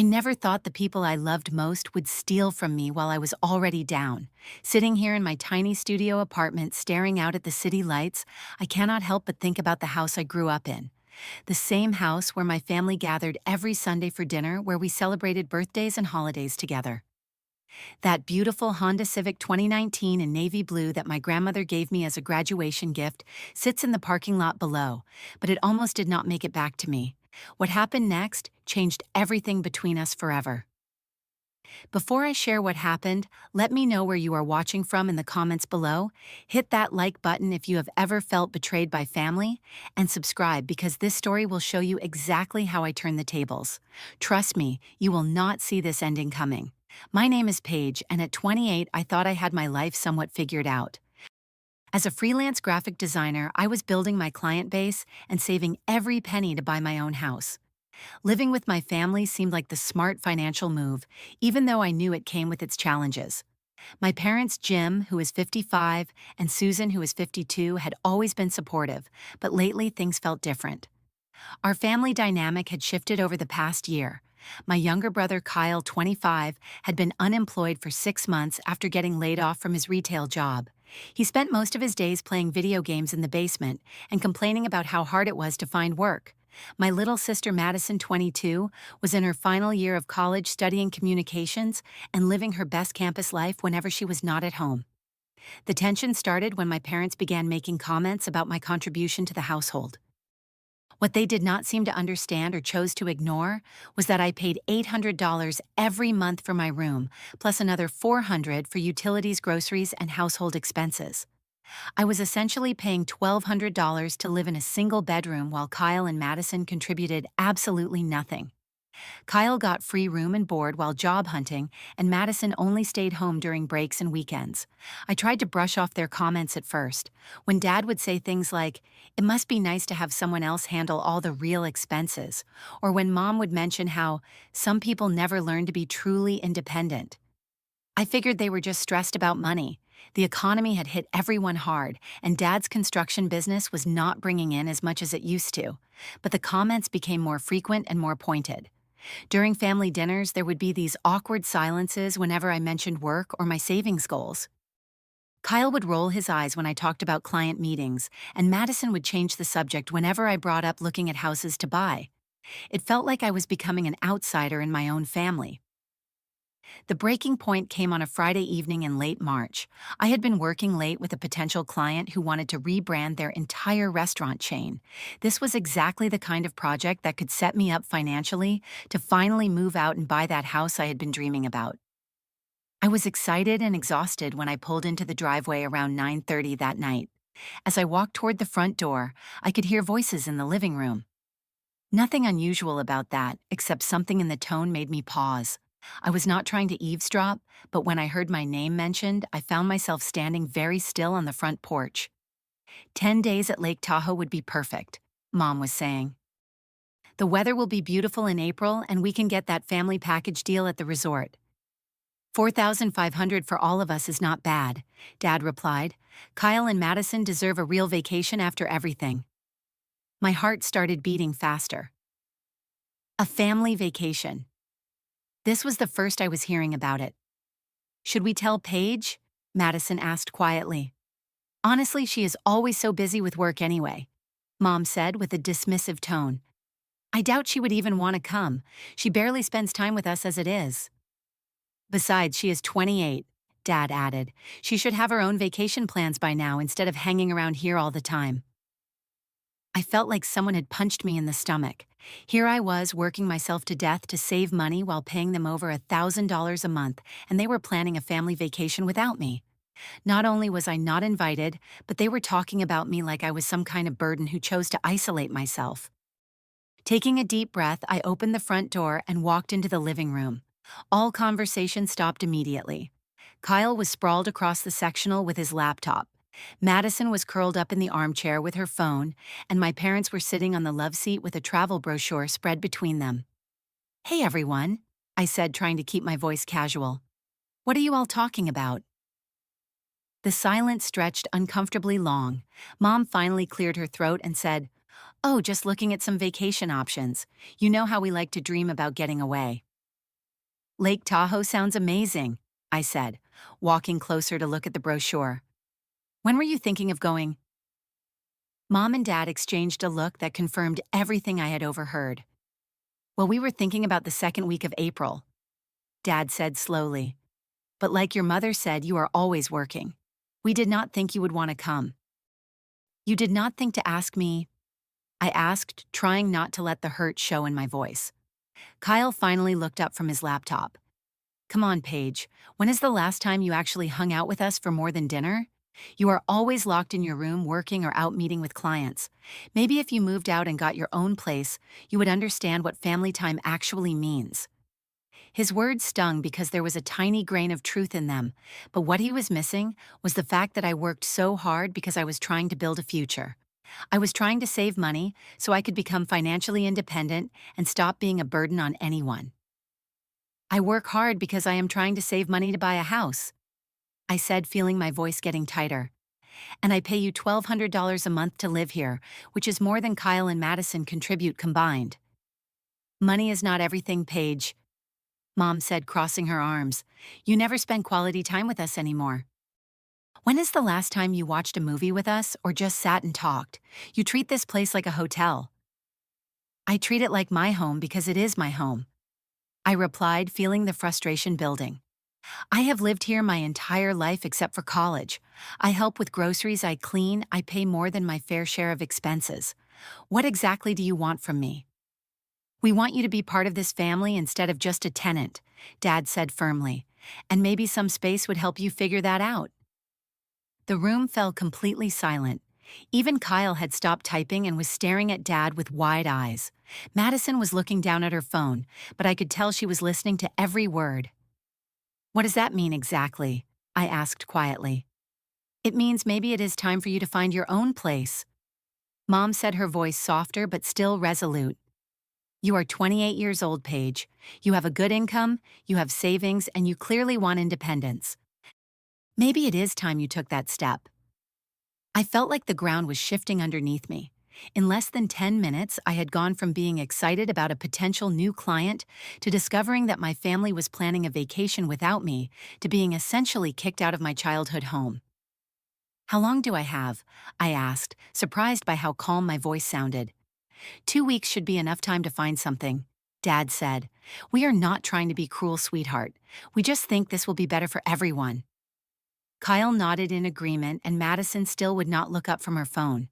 I never thought the people I loved most would steal from me while I was already down. Sitting here in my tiny studio apartment staring out at the city lights, I cannot help but think about the house I grew up in. The same house where my family gathered every Sunday for dinner, where we celebrated birthdays and holidays together. That beautiful Honda Civic 2019 in navy blue that my grandmother gave me as a graduation gift sits in the parking lot below, but it almost did not make it back to me. What happened next changed everything between us forever. Before I share what happened, let me know where you are watching from in the comments below. Hit that like button if you have ever felt betrayed by family, and subscribe because this story will show you exactly how I turn the tables. Trust me, you will not see this ending coming. My name is Paige, and at 28, I thought I had my life somewhat figured out. As a freelance graphic designer, I was building my client base and saving every penny to buy my own house. Living with my family seemed like the smart financial move, even though I knew it came with its challenges. My parents, Jim, who is 55, and Susan, who is 52, had always been supportive, but lately things felt different. Our family dynamic had shifted over the past year. My younger brother, Kyle, 25, had been unemployed for 6 months after getting laid off from his retail job. He spent most of his days playing video games in the basement and complaining about how hard it was to find work. My little sister, Madison, 22, was in her final year of college studying communications and living her best campus life whenever she was not at home. The tension started when my parents began making comments about my contribution to the household. What they did not seem to understand or chose to ignore was that I paid $800 every month for my room, plus another $400 for utilities, groceries, and household expenses. I was essentially paying $1,200 to live in a single bedroom while Kyle and Madison contributed absolutely nothing. Kyle got free room and board while job hunting, and Madison only stayed home during breaks and weekends. I tried to brush off their comments at first. When Dad would say things like, "It must be nice to have someone else handle all the real expenses," or when Mom would mention how some people never learn to be truly independent. I figured they were just stressed about money. The economy had hit everyone hard, and Dad's construction business was not bringing in as much as it used to. But the comments became more frequent and more pointed. During family dinners, there would be these awkward silences whenever I mentioned work or my savings goals. Kyle would roll his eyes when I talked about client meetings, and Madison would change the subject whenever I brought up looking at houses to buy. It felt like I was becoming an outsider in my own family. The breaking point came on a Friday evening in late March. I had been working late with a potential client who wanted to rebrand their entire restaurant chain. This was exactly the kind of project that could set me up financially to finally move out and buy that house I had been dreaming about. I was excited and exhausted when I pulled into the driveway around 9:30 that night. As I walked toward the front door, I could hear voices in the living room. Nothing unusual about that, except something in the tone made me pause. I was not trying to eavesdrop, but when I heard my name mentioned, I found myself standing very still on the front porch. 10 days at Lake Tahoe would be perfect, Mom was saying. The weather will be beautiful in April, and we can get that family package deal at the resort. $4,500 for all of us is not bad, Dad replied. Kyle and Madison deserve a real vacation after everything. My heart started beating faster. A family vacation. This was the first I was hearing about it. Should we tell Paige? Madison asked quietly. Honestly, she is always so busy with work anyway, Mom said with a dismissive tone. I doubt she would even want to come. She barely spends time with us as it is. Besides, she is 28, Dad added. She should have her own vacation plans by now instead of hanging around here all the time. I felt like someone had punched me in the stomach. Here I was working myself to death to save money while paying them over $1,000 a month, and they were planning a family vacation without me. Not only was I not invited, but they were talking about me like I was some kind of burden who chose to isolate myself. Taking a deep breath, I opened the front door and walked into the living room. All conversation stopped immediately. Kyle was sprawled across the sectional with his laptop. Madison was curled up in the armchair with her phone, and my parents were sitting on the love seat with a travel brochure spread between them. Hey everyone, I said, trying to keep my voice casual. What are you all talking about? The silence stretched uncomfortably long. Mom finally cleared her throat and said, Oh, just looking at some vacation options. You know how we like to dream about getting away. Lake Tahoe sounds amazing, I said, walking closer to look at the brochure. When were you thinking of going? Mom and Dad exchanged a look that confirmed everything I had overheard. Well, we were thinking about the second week of April, Dad said slowly. But like your mother said, you are always working. We did not think you would want to come. You did not think to ask me? I asked, trying not to let the hurt show in my voice. Kyle finally looked up from his laptop. Come on, Paige. When is the last time you actually hung out with us for more than dinner? You are always locked in your room working or out meeting with clients. Maybe if you moved out and got your own place, you would understand what family time actually means. His words stung because there was a tiny grain of truth in them, but what he was missing was the fact that I worked so hard because I was trying to build a future. I was trying to save money so I could become financially independent and stop being a burden on anyone. I work hard because I am trying to save money to buy a house, I said, feeling my voice getting tighter. And I pay you $1,200 a month to live here, which is more than Kyle and Madison contribute combined. Money is not everything, Paige, Mom said, crossing her arms. You never spend quality time with us anymore. When is the last time you watched a movie with us or just sat and talked? You treat this place like a hotel. I treat it like my home because it is my home, I replied, feeling the frustration building. I have lived here my entire life except for college. I help with groceries, I clean, I pay more than my fair share of expenses. What exactly do you want from me? We want you to be part of this family instead of just a tenant, Dad said firmly, and maybe some space would help you figure that out. The room fell completely silent. Even Kyle had stopped typing and was staring at Dad with wide eyes. Madison was looking down at her phone, but I could tell she was listening to every word. What does that mean exactly? I asked quietly. It means maybe it is time for you to find your own place. Mom said, her voice softer but still resolute. You are 28 years old, Paige. You have a good income, you have savings, and you clearly want independence. Maybe it is time you took that step. I felt like the ground was shifting underneath me. In less than 10 minutes, I had gone from being excited about a potential new client to discovering that my family was planning a vacation without me, to being essentially kicked out of my childhood home. How long do I have? I asked, surprised by how calm my voice sounded. 2 weeks should be enough time to find something, Dad said. We are not trying to be cruel, sweetheart. We just think this will be better for everyone. Kyle nodded in agreement, and Madison still would not look up from her phone.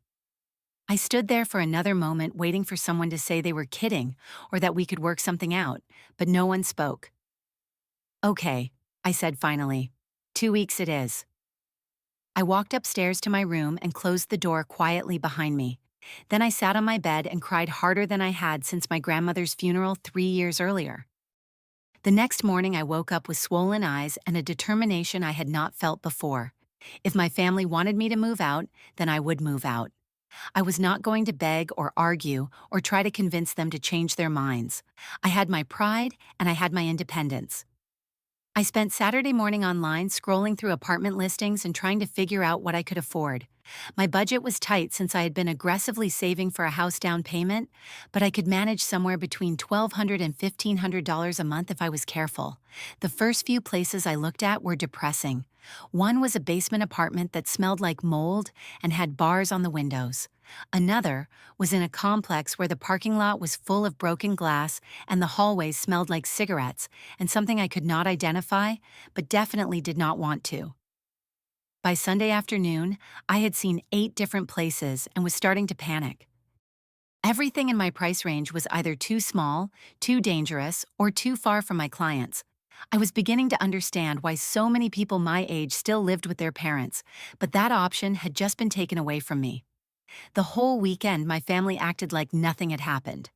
I stood there for another moment, waiting for someone to say they were kidding or that we could work something out, but no one spoke. Okay, I said finally. 2 weeks it is. I walked upstairs to my room and closed the door quietly behind me. Then I sat on my bed and cried harder than I had since my grandmother's funeral 3 years earlier. The next morning I woke up with swollen eyes and a determination I had not felt before. If my family wanted me to move out, then I would move out. I was not going to beg or argue or try to convince them to change their minds. I had my pride and I had my independence. I spent Saturday morning online scrolling through apartment listings and trying to figure out what I could afford. My budget was tight since I had been aggressively saving for a house down payment, but I could manage somewhere between $1,200 and $1,500 a month if I was careful. The first few places I looked at were depressing. One was a basement apartment that smelled like mold and had bars on the windows. Another was in a complex where the parking lot was full of broken glass and the hallways smelled like cigarettes and something I could not identify, but definitely did not want to. By Sunday afternoon, I had seen 8 different places and was starting to panic. Everything in my price range was either too small, too dangerous, or too far from my clients. I was beginning to understand why so many people my age still lived with their parents, but that option had just been taken away from me. The whole weekend, my family acted like nothing had happened.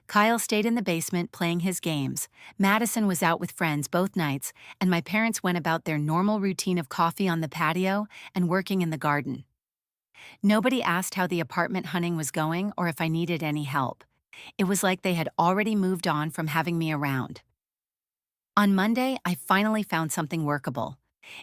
Kyle stayed in the basement playing his games. Madison was out with friends both nights, and my parents went about their normal routine of coffee on the patio and working in the garden. Nobody asked how the apartment hunting was going or if I needed any help. It was like they had already moved on from having me around. On Monday, I finally found something workable.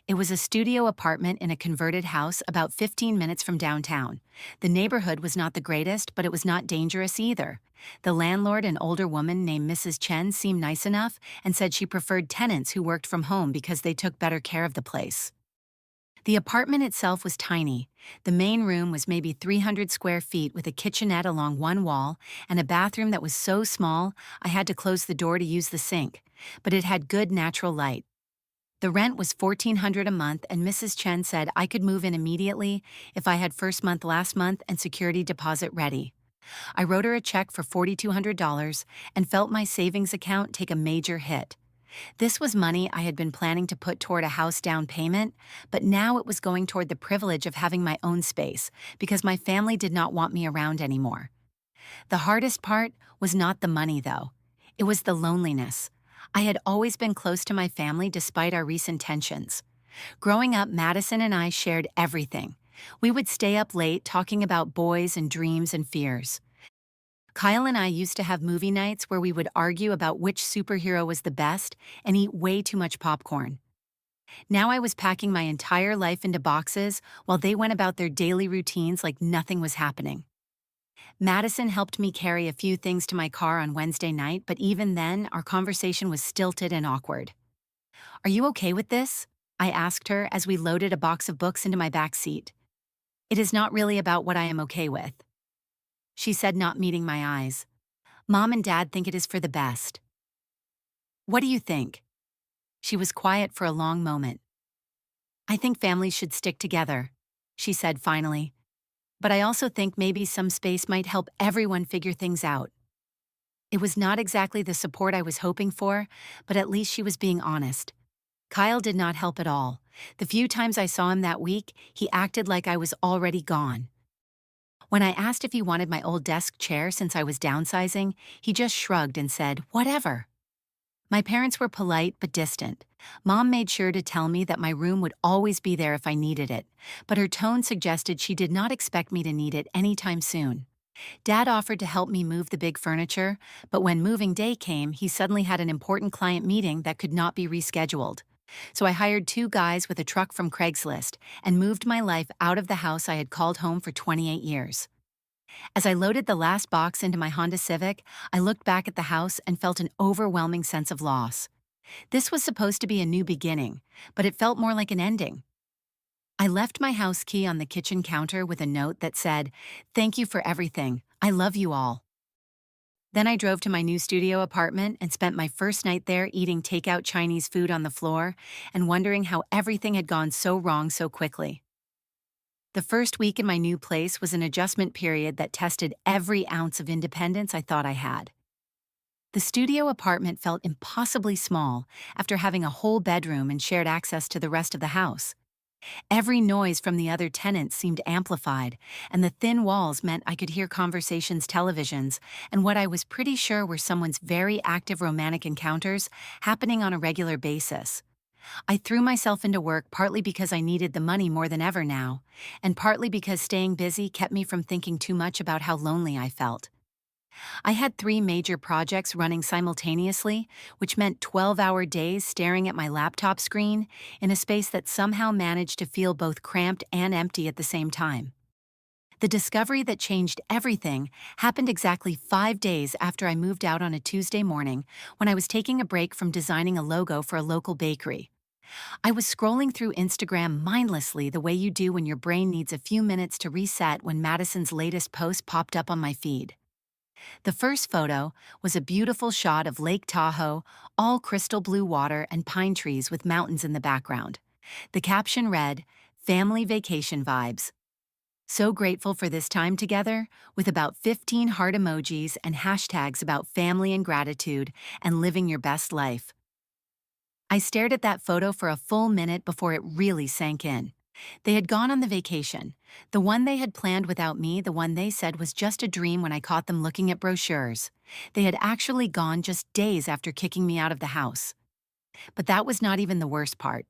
It was a studio apartment in a converted house about 15 minutes from downtown. The neighborhood was not the greatest, but it was not dangerous either. The landlord, an older woman named Mrs. Chen, seemed nice enough and said she preferred tenants who worked from home because they took better care of the place. The apartment itself was tiny. The main room was maybe 300 square feet with a kitchenette along one wall and a bathroom that was so small I had to close the door to use the sink, but it had good natural light. The rent was $1,400 a month, and Mrs. Chen said I could move in immediately if I had first month last month and security deposit ready. I wrote her a check for $4,200 and felt my savings account take a major hit. This was money I had been planning to put toward a house down payment, but now it was going toward the privilege of having my own space because my family did not want me around anymore. The hardest part was not the money, though. It was the loneliness. I had always been close to my family despite our recent tensions. Growing up, Madison and I shared everything. We would stay up late talking about boys and dreams and fears. Kyle and I used to have movie nights where we would argue about which superhero was the best and eat way too much popcorn. Now I was packing my entire life into boxes while they went about their daily routines like nothing was happening. Madison helped me carry a few things to my car on Wednesday night, but even then, our conversation was stilted and awkward. "Are you okay with this?" I asked her as we loaded a box of books into my back seat. "It is not really about what I am okay with," she said, not meeting my eyes. "Mom and Dad think it is for the best." "What do you think?" She was quiet for a long moment. "I think families should stick together," she said finally. "But I also think maybe some space might help everyone figure things out." It was not exactly the support I was hoping for, but at least she was being honest. Kyle did not help at all. The few times I saw him that week, he acted like I was already gone. When I asked if he wanted my old desk chair since I was downsizing, he just shrugged and said, "Whatever." My parents were polite but distant. Mom made sure to tell me that my room would always be there if I needed it, but her tone suggested she did not expect me to need it anytime soon. Dad offered to help me move the big furniture, but when moving day came, he suddenly had an important client meeting that could not be rescheduled. So I hired two guys with a truck from Craigslist and moved my life out of the house I had called home for 28 years. As I loaded the last box into my Honda Civic, I looked back at the house and felt an overwhelming sense of loss. This was supposed to be a new beginning, but it felt more like an ending. I left my house key on the kitchen counter with a note that said, "Thank you for everything. I love you all." Then I drove to my new studio apartment and spent my first night there eating takeout Chinese food on the floor and wondering how everything had gone so wrong so quickly. The first week in my new place was an adjustment period that tested every ounce of independence I thought I had. The studio apartment felt impossibly small after having a whole bedroom and shared access to the rest of the house. Every noise from the other tenants seemed amplified, and the thin walls meant I could hear conversations, televisions, and what I was pretty sure were someone's very active romantic encounters happening on a regular basis. I threw myself into work partly because I needed the money more than ever now, and partly because staying busy kept me from thinking too much about how lonely I felt. I had 3 major projects running simultaneously, which meant 12-hour days staring at my laptop screen in a space that somehow managed to feel both cramped and empty at the same time. The discovery that changed everything happened exactly 5 days after I moved out on a Tuesday morning when I was taking a break from designing a logo for a local bakery. I was scrolling through Instagram mindlessly the way you do when your brain needs a few minutes to reset when Madison's latest post popped up on my feed. The first photo was a beautiful shot of Lake Tahoe, all crystal blue water and pine trees with mountains in the background. The caption read, "Family Vacation Vibes." So grateful for this time together, with about 15 heart emojis and hashtags about family and gratitude and living your best life. I stared at that photo for a full minute before it really sank in. They had gone on the vacation. The one they had planned without me, the one they said was just a dream when I caught them looking at brochures. They had actually gone just days after kicking me out of the house. But that was not even the worst part.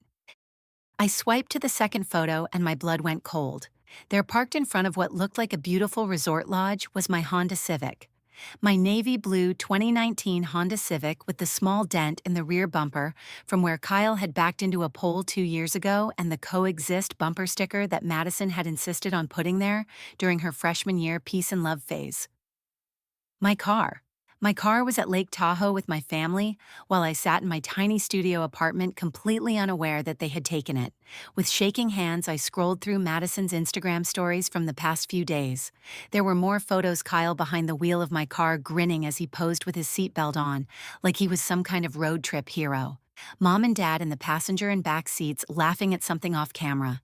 I swiped to the second photo and my blood went cold. There, parked in front of what looked like a beautiful resort lodge, was my Honda Civic. My navy blue 2019 Honda Civic with the small dent in the rear bumper from where Kyle had backed into a pole 2 years ago, and the coexist bumper sticker that Madison had insisted on putting there during her freshman year peace and love phase. My car. My car was at Lake Tahoe with my family while I sat in my tiny studio apartment completely unaware that they had taken it. With shaking hands, I scrolled through Madison's Instagram stories from the past few days. There were more photos Kyle behind the wheel of my car grinning as he posed with his seatbelt on, like he was some kind of road trip hero. Mom and Dad in the passenger and back seats laughing at something off camera.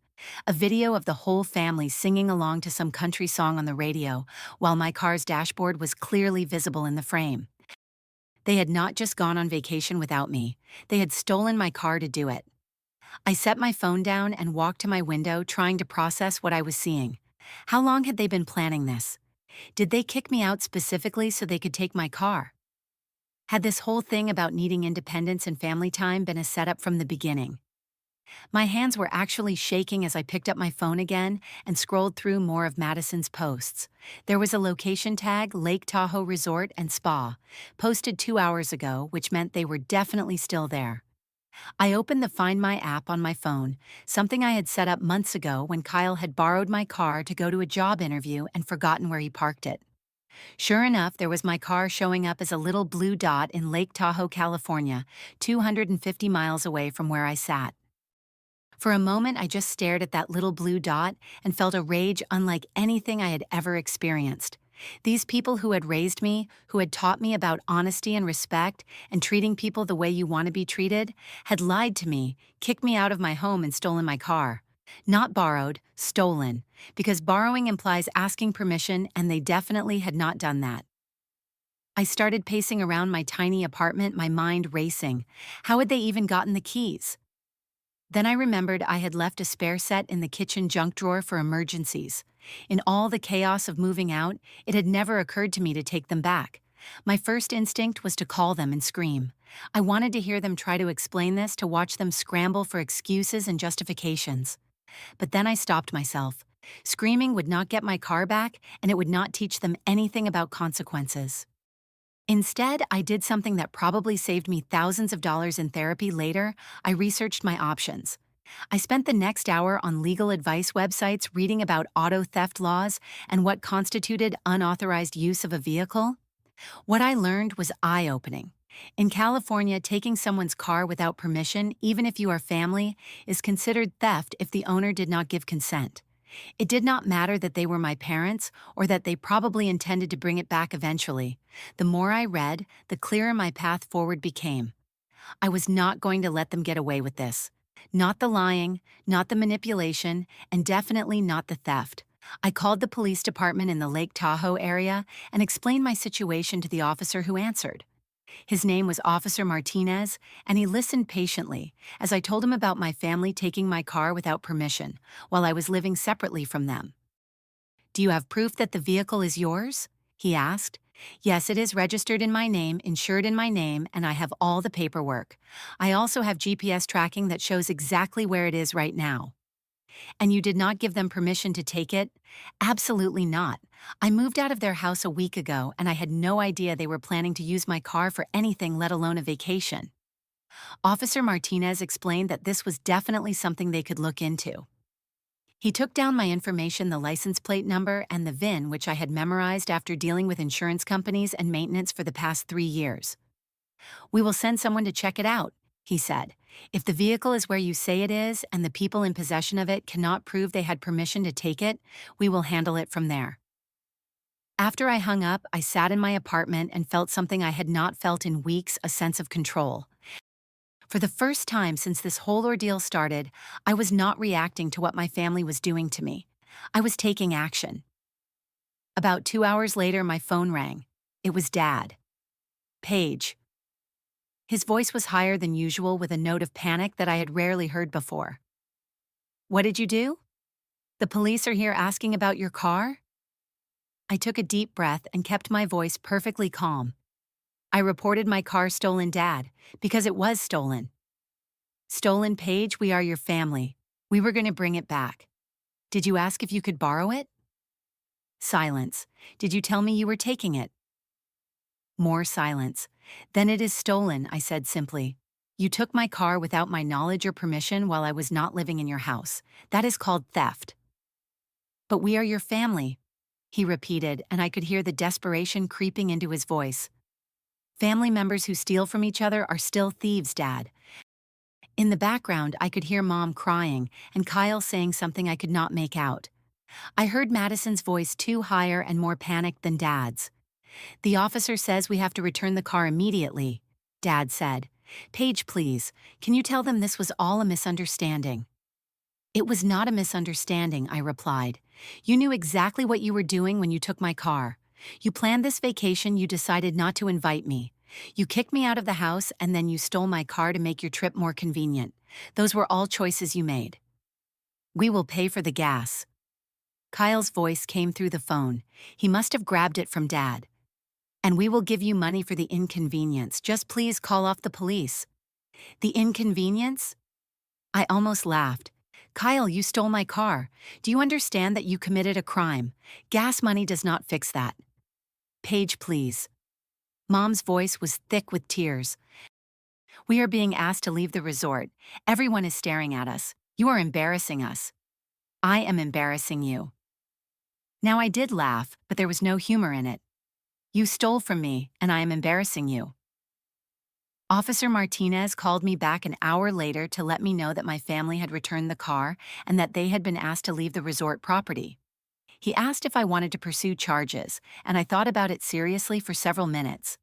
A video of the whole family singing along to some country song on the radio, while my car's dashboard was clearly visible in the frame. They had not just gone on vacation without me, they had stolen my car to do it. I set my phone down and walked to my window, trying to process what I was seeing. How long had they been planning this? Did they kick me out specifically so they could take my car? Had this whole thing about needing independence and family time been a setup from the beginning? My hands were actually shaking as I picked up my phone again and scrolled through more of Madison's posts. There was a location tag, Lake Tahoe Resort and Spa, posted 2 hours ago, which meant they were definitely still there. I opened the Find My app on my phone, something I had set up months ago when Kyle had borrowed my car to go to a job interview and forgotten where he parked it. Sure enough, there was my car showing up as a little blue dot in Lake Tahoe, California, 250 miles away from where I sat. For a moment, I just stared at that little blue dot and felt a rage unlike anything I had ever experienced. These people who had raised me, who had taught me about honesty and respect and treating people the way you want to be treated, had lied to me, kicked me out of my home, and stolen my car. Not borrowed, stolen, because borrowing implies asking permission, and they definitely had not done that. I started pacing around my tiny apartment, my mind racing. How had they even gotten the keys? Then I remembered I had left a spare set in the kitchen junk drawer for emergencies. In all the chaos of moving out, it had never occurred to me to take them back. My first instinct was to call them and scream. I wanted to hear them try to explain this, to watch them scramble for excuses and justifications. But then I stopped myself. Screaming would not get my car back, and it would not teach them anything about consequences. Instead, I did something that probably saved me thousands of dollars in therapy later. I researched my options. I spent the next hour on legal advice websites reading about auto theft laws and what constituted unauthorized use of a vehicle. What I learned was eye-opening. In California, taking someone's car without permission, even if you are family, is considered theft if the owner did not give consent. It did not matter that they were my parents or that they probably intended to bring it back eventually. The more I read, the clearer my path forward became. I was not going to let them get away with this. Not the lying, not the manipulation, and definitely not the theft. I called the police department in the Lake Tahoe area and explained my situation to the officer who answered. His name was Officer Martinez, and he listened patiently as I told him about my family taking my car without permission while I was living separately from them. "Do you have proof that the vehicle is yours?" he asked. "Yes, it is registered in my name, insured in my name, and I have all the paperwork. I also have GPS tracking that shows exactly where it is right now." "And you did not give them permission to take it?" "Absolutely not. I moved out of their house a week ago, and I had no idea they were planning to use my car for anything, let alone a vacation." Officer Martinez explained that this was definitely something they could look into. He took down my information, the license plate number, and the VIN, which I had memorized after dealing with insurance companies and maintenance for the past 3 years. "We will send someone to check it out," he said. "If the vehicle is where you say it is and the people in possession of it cannot prove they had permission to take it, we will handle it from there." After I hung up, I sat in my apartment and felt something I had not felt in weeks, a sense of control. For the first time since this whole ordeal started, I was not reacting to what my family was doing to me. I was taking action. About 2 hours later, my phone rang. It was Dad. "Paige." His voice was higher than usual, with a note of panic that I had rarely heard before. "What did you do? The police are here asking about your car?" I took a deep breath and kept my voice perfectly calm. "I reported my car stolen, Dad, because it was stolen." "Stolen, Paige? We are your family. We were going to bring it back. Did you ask if you could borrow it?" Silence. "Did you tell me you were taking it?" More silence. Then it is stolen, I said simply. You took my car without my knowledge or permission while I was not living in your house. That is called theft. But we are your family, he repeated, and I could hear the desperation creeping into his voice. Family members who steal from each other are still thieves, Dad. In the background, I could hear Mom crying and Kyle saying something I could not make out. I heard Madison's voice too higher and more panicked than Dad's. The officer says we have to return the car immediately, Dad said. Paige, please, can you tell them this was all a misunderstanding? It was not a misunderstanding, I replied. You knew exactly what you were doing when you took my car. You planned this vacation, you decided not to invite me. You kicked me out of the house and then you stole my car to make your trip more convenient. Those were all choices you made. We will pay for the gas. Kyle's voice came through the phone. He must have grabbed it from Dad. And we will give you money for the inconvenience. Just please call off the police. The inconvenience? I almost laughed. Kyle, you stole my car. Do you understand that you committed a crime? Gas money does not fix that. Paige, please. Mom's voice was thick with tears. We are being asked to leave the resort. Everyone is staring at us. You are embarrassing us. I am embarrassing you. Now I did laugh, but there was no humor in it. You stole from me, and I am embarrassing you. Officer Martinez called me back an hour later to let me know that my family had returned the car and that they had been asked to leave the resort property. He asked if I wanted to pursue charges, and I thought about it seriously for several minutes.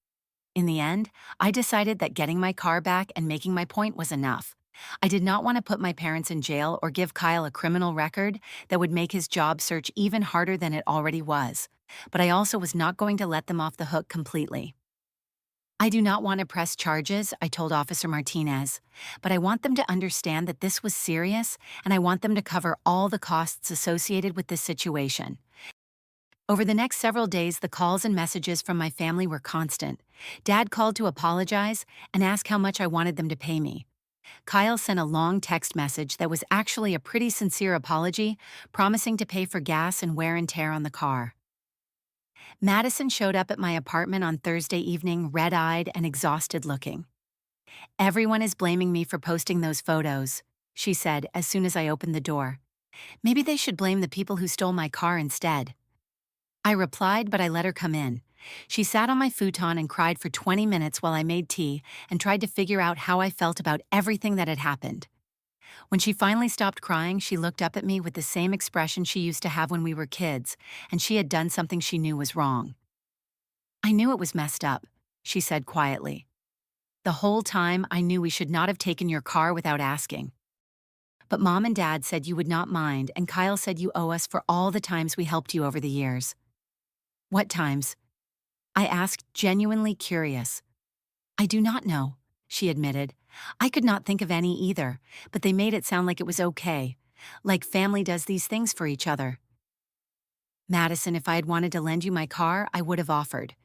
In the end, I decided that getting my car back and making my point was enough. I did not want to put my parents in jail or give Kyle a criminal record that would make his job search even harder than it already was, but I also was not going to let them off the hook completely. I do not want to press charges, I told Officer Martinez, but I want them to understand that this was serious and I want them to cover all the costs associated with this situation. Over the next several days, the calls and messages from my family were constant. Dad called to apologize and ask how much I wanted them to pay me. Kyle sent a long text message that was actually a pretty sincere apology, promising to pay for gas and wear and tear on the car. Madison showed up at my apartment on Thursday evening, red-eyed and exhausted looking. Everyone is blaming me for posting those photos, she said as soon as I opened the door. Maybe they should blame the people who stole my car instead. I replied, but I let her come in. She sat on my futon and cried for 20 minutes while I made tea and tried to figure out how I felt about everything that had happened. When she finally stopped crying, she looked up at me with the same expression she used to have when we were kids, and she had done something she knew was wrong. I knew it was messed up, she said quietly. The whole time I knew we should not have taken your car without asking. But Mom and Dad said you would not mind, and Kyle said you owe us for all the times we helped you over the years. What times? I asked, genuinely curious. I do not know, she admitted. I could not think of any either, but they made it sound like it was okay, like family does these things for each other. Madison, if I had wanted to lend you my car, I would have offered.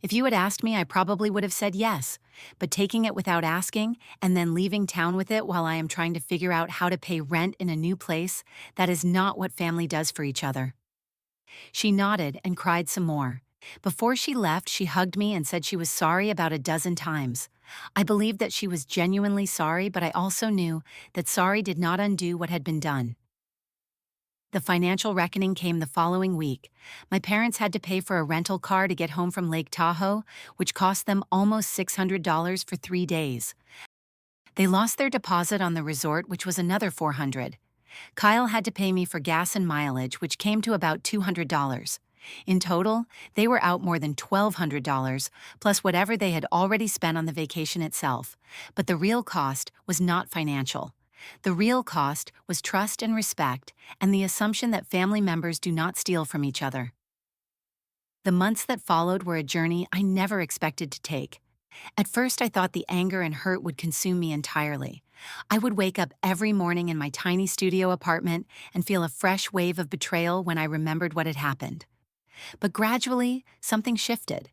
If you had asked me, I probably would have said yes, but taking it without asking and then leaving town with it while I am trying to figure out how to pay rent in a new place, that is not what family does for each other. She nodded and cried some more. Before she left, she hugged me and said she was sorry about a dozen times. I believed that she was genuinely sorry, but I also knew that sorry did not undo what had been done. The financial reckoning came the following week. My parents had to pay for a rental car to get home from Lake Tahoe, which cost them almost $600 for 3 days. They lost their deposit on the resort, which was another $400. Kyle had to pay me for gas and mileage, which came to about $200. In total, they were out more than $1,200, plus whatever they had already spent on the vacation itself. But the real cost was not financial. The real cost was trust and respect, and the assumption that family members do not steal from each other. The months that followed were a journey I never expected to take. At first, I thought the anger and hurt would consume me entirely. I would wake up every morning in my tiny studio apartment and feel a fresh wave of betrayal when I remembered what had happened. But gradually, something shifted.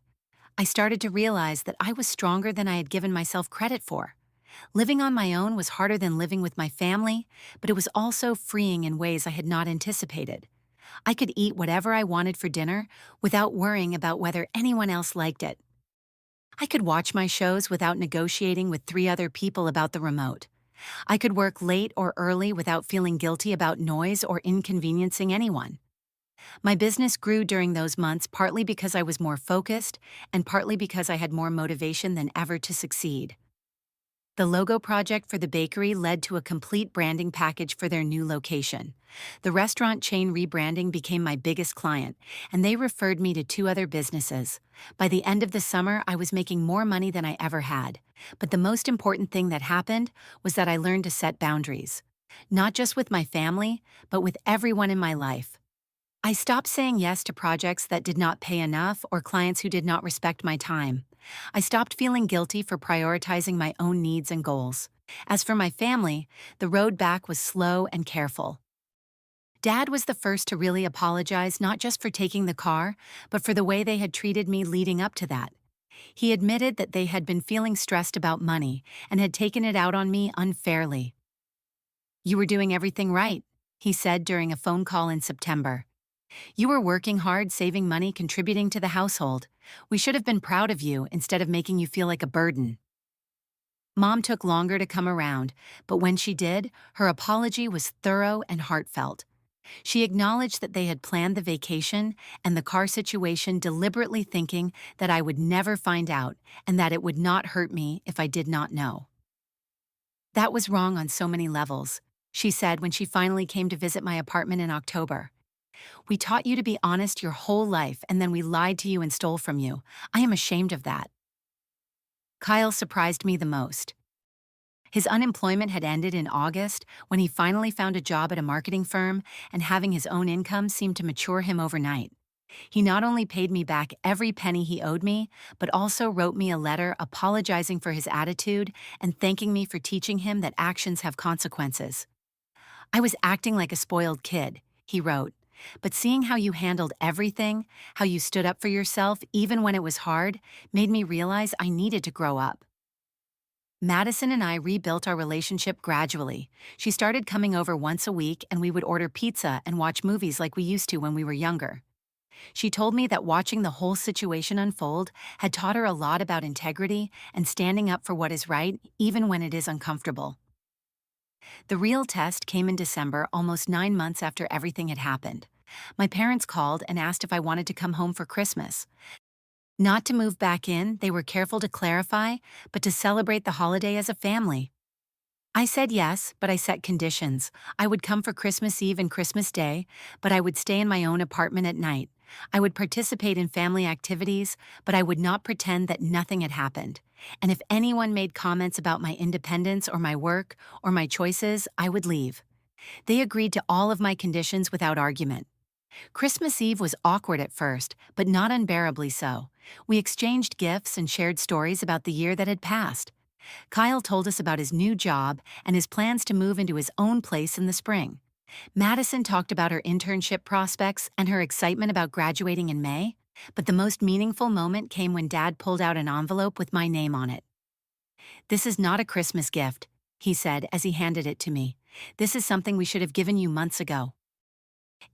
I started to realize that I was stronger than I had given myself credit for. Living on my own was harder than living with my family, but it was also freeing in ways I had not anticipated. I could eat whatever I wanted for dinner without worrying about whether anyone else liked it. I could watch my shows without negotiating with three other people about the remote. I could work late or early without feeling guilty about noise or inconveniencing anyone. My business grew during those months partly because I was more focused and partly because I had more motivation than ever to succeed. The logo project for the bakery led to a complete branding package for their new location. The restaurant chain rebranding became my biggest client, and they referred me to two other businesses. By the end of the summer, I was making more money than I ever had. But the most important thing that happened was that I learned to set boundaries. Not just with my family, but with everyone in my life. I stopped saying yes to projects that did not pay enough or clients who did not respect my time. I stopped feeling guilty for prioritizing my own needs and goals. As for my family, the road back was slow and careful. Dad was the first to really apologize not just for taking the car, but for the way they had treated me leading up to that. He admitted that they had been feeling stressed about money and had taken it out on me unfairly. "You were doing everything right," he said during a phone call in September. "You were working hard, saving money, contributing to the household. We should have been proud of you instead of making you feel like a burden." Mom took longer to come around, but when she did, her apology was thorough and heartfelt. She acknowledged that they had planned the vacation and the car situation deliberately thinking that I would never find out and that it would not hurt me if I did not know. "That was wrong on so many levels," she said when she finally came to visit my apartment in October. "We taught you to be honest your whole life, and then we lied to you and stole from you. I am ashamed of that." Kyle surprised me the most. His unemployment had ended in August when he finally found a job at a marketing firm, and having his own income seemed to mature him overnight. He not only paid me back every penny he owed me, but also wrote me a letter apologizing for his attitude and thanking me for teaching him that actions have consequences. "I was acting like a spoiled kid," he wrote. "But seeing how you handled everything, how you stood up for yourself even when it was hard, made me realize I needed to grow up." Madison and I rebuilt our relationship gradually. She started coming over once a week, and we would order pizza and watch movies like we used to when we were younger. She told me that watching the whole situation unfold had taught her a lot about integrity and standing up for what is right, even when it is uncomfortable. The real test came in December, almost 9 months after everything had happened. My parents called and asked if I wanted to come home for Christmas. Not to move back in, they were careful to clarify, but to celebrate the holiday as a family. I said yes, but I set conditions. I would come for Christmas Eve and Christmas Day, but I would stay in my own apartment at night. I would participate in family activities, but I would not pretend that nothing had happened. And if anyone made comments about my independence or my work or my choices, I would leave. They agreed to all of my conditions without argument. Christmas Eve was awkward at first, but not unbearably so. We exchanged gifts and shared stories about the year that had passed. Kyle told us about his new job and his plans to move into his own place in the spring. Madison talked about her internship prospects and her excitement about graduating in May, but the most meaningful moment came when Dad pulled out an envelope with my name on it. "This is not a Christmas gift," he said as he handed it to me. "This is something we should have given you months ago."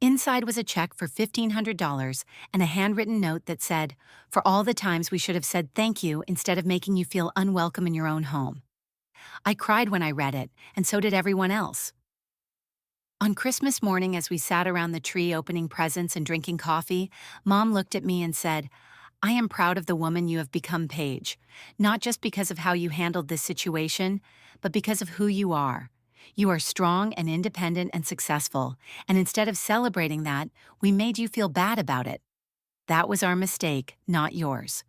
Inside was a check for $1,500 and a handwritten note that said, "For all the times we should have said thank you instead of making you feel unwelcome in your own home." I cried when I read it, and so did everyone else. On Christmas morning, as we sat around the tree opening presents and drinking coffee, Mom looked at me and said, "I am proud of the woman you have become, Paige, not just because of how you handled this situation, but because of who you are. You are strong and independent and successful, and instead of celebrating that, we made you feel bad about it. That was our mistake, not yours."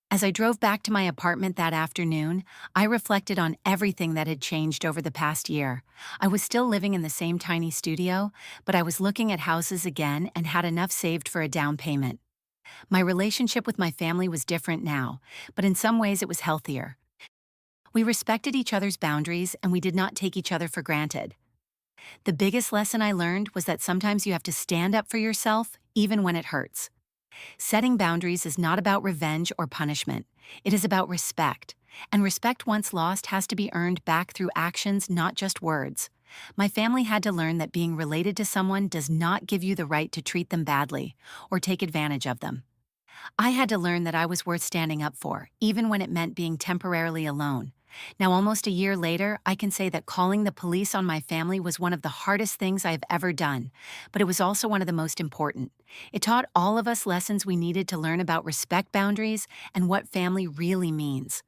As I drove back to my apartment that afternoon, I reflected on everything that had changed over the past year. I was still living in the same tiny studio, but I was looking at houses again and had enough saved for a down payment. My relationship with my family was different now, but in some ways it was healthier. We respected each other's boundaries and we did not take each other for granted. The biggest lesson I learned was that sometimes you have to stand up for yourself, even when it hurts. Setting boundaries is not about revenge or punishment. It is about respect. And respect once lost has to be earned back through actions, not just words. My family had to learn that being related to someone does not give you the right to treat them badly or take advantage of them. I had to learn that I was worth standing up for, even when it meant being temporarily alone. Now, almost a year later, I can say that calling the police on my family was one of the hardest things I have ever done, but it was also one of the most important. It taught all of us lessons we needed to learn about respect boundaries and what family really means.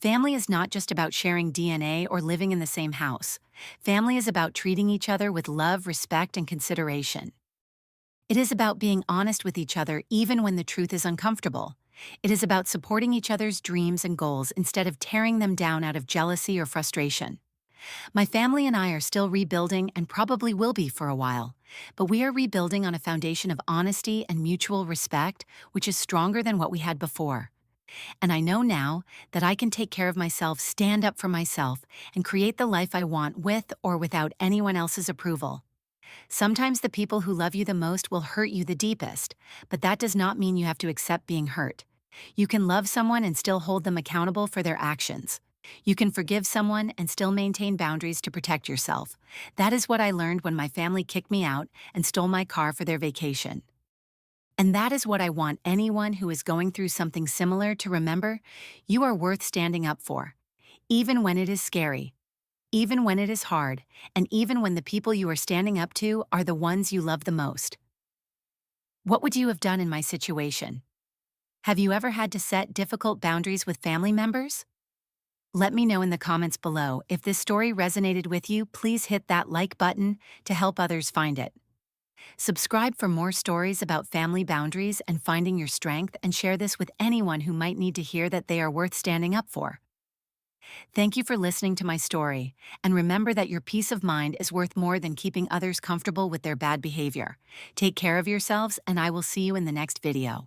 Family is not just about sharing DNA or living in the same house. Family is about treating each other with love, respect, and consideration. It is about being honest with each other even when the truth is uncomfortable. It is about supporting each other's dreams and goals instead of tearing them down out of jealousy or frustration. My family and I are still rebuilding and probably will be for a while, but we are rebuilding on a foundation of honesty and mutual respect, which is stronger than what we had before. And I know now that I can take care of myself, stand up for myself, and create the life I want with or without anyone else's approval. Sometimes the people who love you the most will hurt you the deepest, but that does not mean you have to accept being hurt. You can love someone and still hold them accountable for their actions. You can forgive someone and still maintain boundaries to protect yourself. That is what I learned when my family kicked me out and stole my car for their vacation. And that is what I want anyone who is going through something similar to remember: you are worth standing up for, even when it is scary. Even when it is hard, and even when the people you are standing up to are the ones you love the most. What would you have done in my situation? Have you ever had to set difficult boundaries with family members? Let me know in the comments below. If this story resonated with you, please hit that like button to help others find it. Subscribe for more stories about family boundaries and finding your strength, and share this with anyone who might need to hear that they are worth standing up for. Thank you for listening to my story, and remember that your peace of mind is worth more than keeping others comfortable with their bad behavior. Take care of yourselves, and I will see you in the next video.